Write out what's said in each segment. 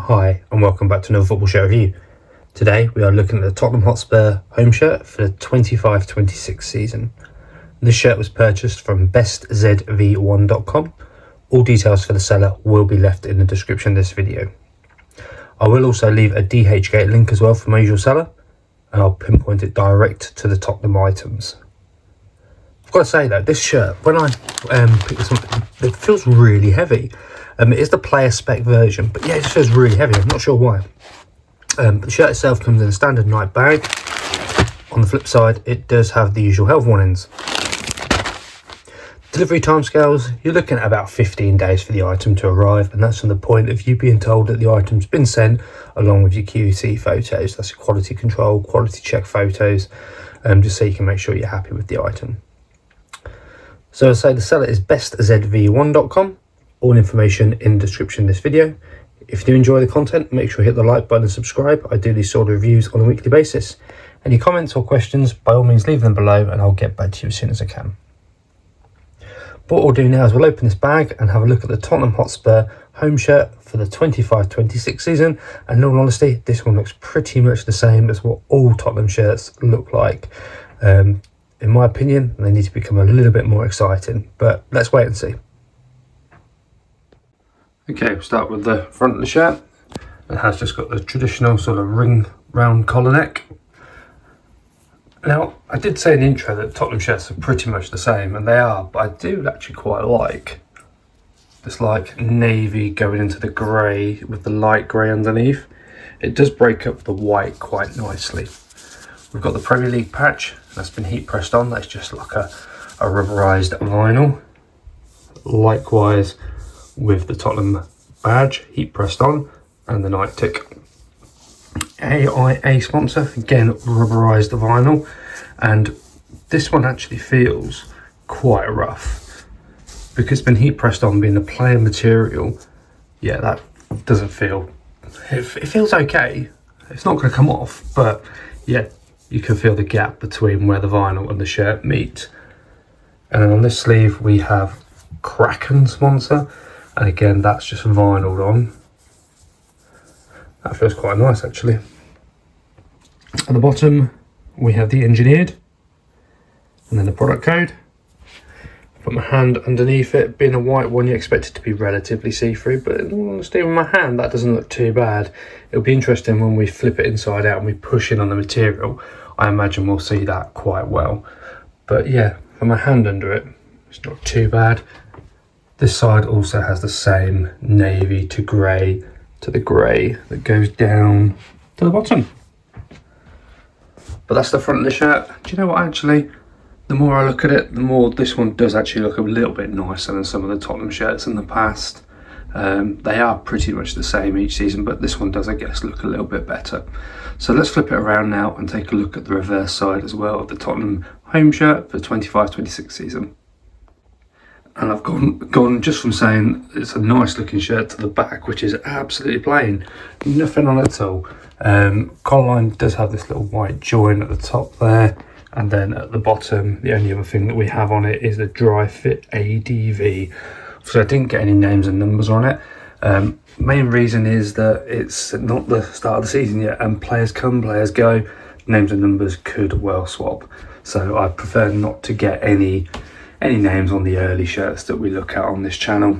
Hi and welcome back to another football shirt review. Today we are looking at the Tottenham Hotspur home shirt for the 25-26 season. This shirt was purchased from bestzv1.com. All details for the seller will be left in the description of this video. I will also leave a DHGate link as well for my usual seller, and I'll pinpoint it direct to the Tottenham items. I've got to say though, this shirt, when I pick this up, it feels really heavy. It is the player spec version, but yeah, it just feels really heavy. I'm not sure why. The shirt itself comes in a standard night bag. On the flip side, it does have the usual health warnings. Delivery timescales, you're looking at about 15 days for the item to arrive, and that's from the point of you being told that the item's been sent, along with your QC photos. That's your quality control, quality check photos, just so you can make sure you're happy with the item. So as I say, the seller is bestzv1.com. All information in the description of this video. If you do enjoy the content, make sure you hit the like button and subscribe. I do these sort of reviews on a weekly basis. Any comments or questions, by all means leave them below and I'll get back to you as soon as I can. But what we'll do now is we'll open this bag and have a look at the Tottenham Hotspur home shirt for the 25-26 season. And in all honesty, this one looks pretty much the same as what all Tottenham shirts look like. In my opinion, they need to become a little bit more exciting, but let's wait and see. Okay, we'll start with the front of the shirt. It has just got the traditional sort of ring round collar neck. Now, I did say in the intro that Tottenham shirts are pretty much the same, and they are, but I do actually quite like this like navy going into the grey with the light grey underneath. It does break up the white quite nicely. We've got the Premier League patch that's been heat pressed on. That's just like a rubberized vinyl. Likewise with the Tottenham badge heat pressed on, and the night tick. AIA sponsor, again rubberized vinyl, and this one actually feels quite rough because it's been heat pressed on, being the plain material. Yeah, that doesn't feel, it feels okay. It's not going to come off, but yeah, you can feel the gap between where the vinyl and the shirt meet. And then on this sleeve we have Kraken sponsor, and again that's just vinyled on. That feels quite nice actually. At the bottom we have the engineered and then the product code. Put my hand underneath it. Being a white one, you expect it to be relatively see-through, but in all honesty with my hand that doesn't look too bad. It'll be interesting when we flip it inside out and we push in on the material. I imagine we'll see that quite well, but yeah, for my hand under it, it's not too bad. This side also has the same navy to grey to the grey that goes down to the bottom. But that's the front of the shirt. Do you know what, actually, the more I look at it, the more this one does actually look a little bit nicer than some of the Tottenham shirts in the past. They are pretty much the same each season, but this one does, I guess, look a little bit better. So let's flip it around now and take a look at the reverse side as well of the Tottenham home shirt for the 25-26 season. And I've gone just from saying it's a nice looking shirt to the back, which is absolutely plain, nothing on it at all. Collar line does have this little white join at the top there, and then at the bottom the only other thing that we have on it is the dry fit ADV. So I didn't get any names and numbers on it. Main reason is that it's not the start of the season yet, and players come, players go. Names and numbers could well swap, so I prefer not to get any names on the early shirts that we look at on this channel.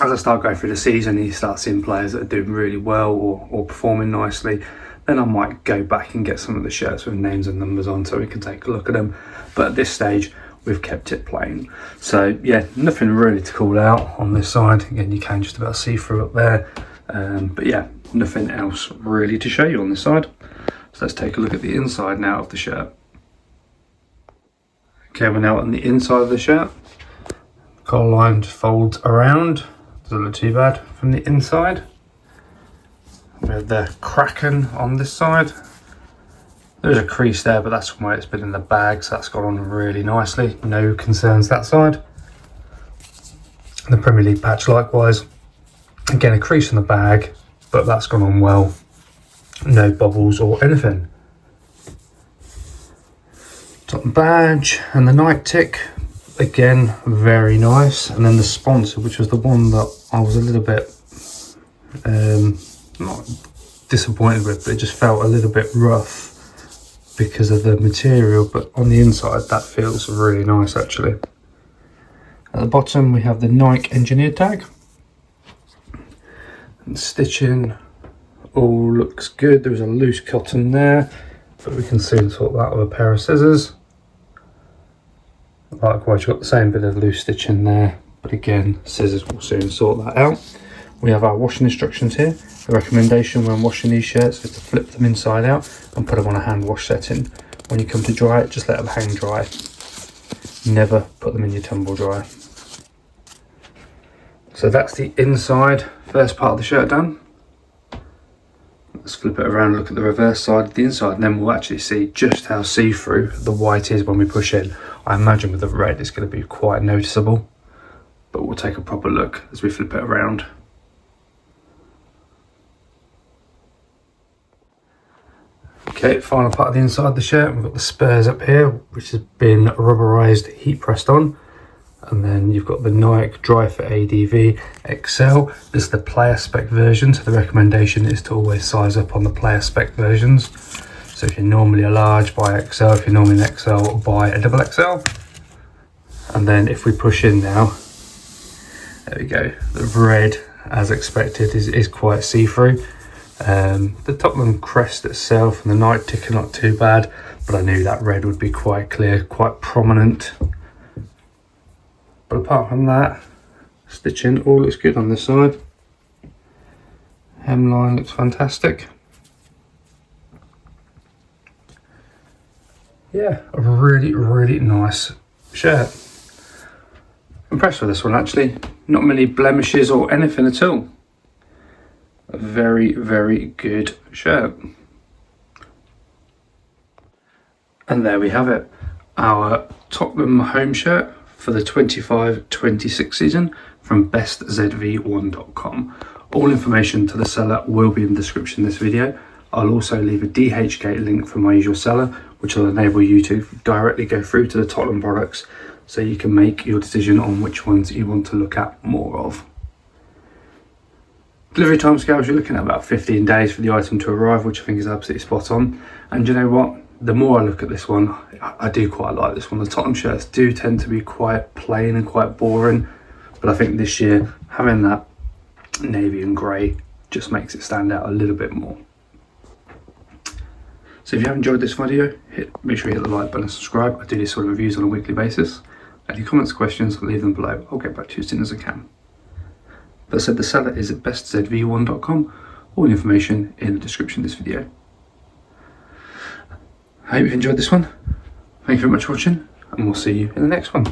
As I start going through the season and you start seeing players that are doing really well or performing nicely, then I might go back and get some of the shirts with names and numbers on so we can take a look at them. But at this stage we've kept it plain. So yeah, nothing really to call out on this side. Again, you can just about see through up there, but yeah, nothing else really to show you on this side. So let's take a look at the inside now of the shirt. Okay, we're now on the inside of the shirt. Collar line just folds around, doesn't look too bad from the inside. We have the Kraken on this side. There's a crease there, but that's from where it's been in the bag, so that's gone on really nicely. No concerns that side. The Premier League patch likewise. Again, a crease in the bag, but that's gone on well. No bubbles or anything. Top badge and the night tick, again very nice. And then the sponsor, which was the one that I was a little bit not disappointed with, but it just felt a little bit rough because of the material, but on the inside that feels really nice actually. At the bottom we have the Nike engineer tag, and stitching all looks good. There's a loose cotton there, but we can soon sort that with a pair of scissors. Likewise, you've got the same bit of loose stitching there, but again, scissors will soon sort that out. We have our washing instructions here. The recommendation when washing these shirts is to flip them inside out and put them on a hand wash setting. When you come to dry it, just let them hang dry. Never put them in your tumble dryer. So that's the inside, first part of the shirt done. Let's flip it around and look at the reverse side of the inside, and then we'll actually see just how see-through the white is when we push in. I imagine with the red it's going to be quite noticeable, but we'll take a proper look as we flip it around. Okay, final part of the inside of the shirt, we've got the Spurs up here, which has been rubberized, heat pressed on. And then you've got the Nike Dry Fit ADV XL. This is the player spec version, so the recommendation is to always size up on the player spec versions. So if you're normally a large, buy XL. If you're normally an XL, buy a double XL. And then if we push in now, there we go. The red, as expected, is quite see-through. The Tottenham crest itself and the Nike ticker not too bad, but I knew that red would be quite clear, quite prominent. But apart from that, stitching all looks good on this side. Hemline looks fantastic. Yeah, a really, really nice shirt. Impressed with this one actually. Not many blemishes or anything at all. A very, very good shirt. And there we have it. Our Tottenham home shirt for the 25-26 season from bestzv1.com. All information to the seller will be in the description of this video. I'll also leave a DHGate link for my usual seller, which will enable you to directly go through to the Tottenham products so you can make your decision on which ones you want to look at more of. Delivery timescales, you're looking at about 15 days for the item to arrive, which I think is absolutely spot on. And you know what? The more I look at this one, I do quite like this one. The Tottenham shirts do tend to be quite plain and quite boring, but I think this year having that navy and grey just makes it stand out a little bit more. So if you have enjoyed this video, make sure you hit the like button and subscribe. I do these sort of reviews on a weekly basis. Any comments, questions, leave them below. I'll get back to you as soon as I can. But said, the seller is at bestzv1.com. All the information in the description of this video. I hope you've enjoyed this one. Thank you very much for watching, and we'll see you in the next one.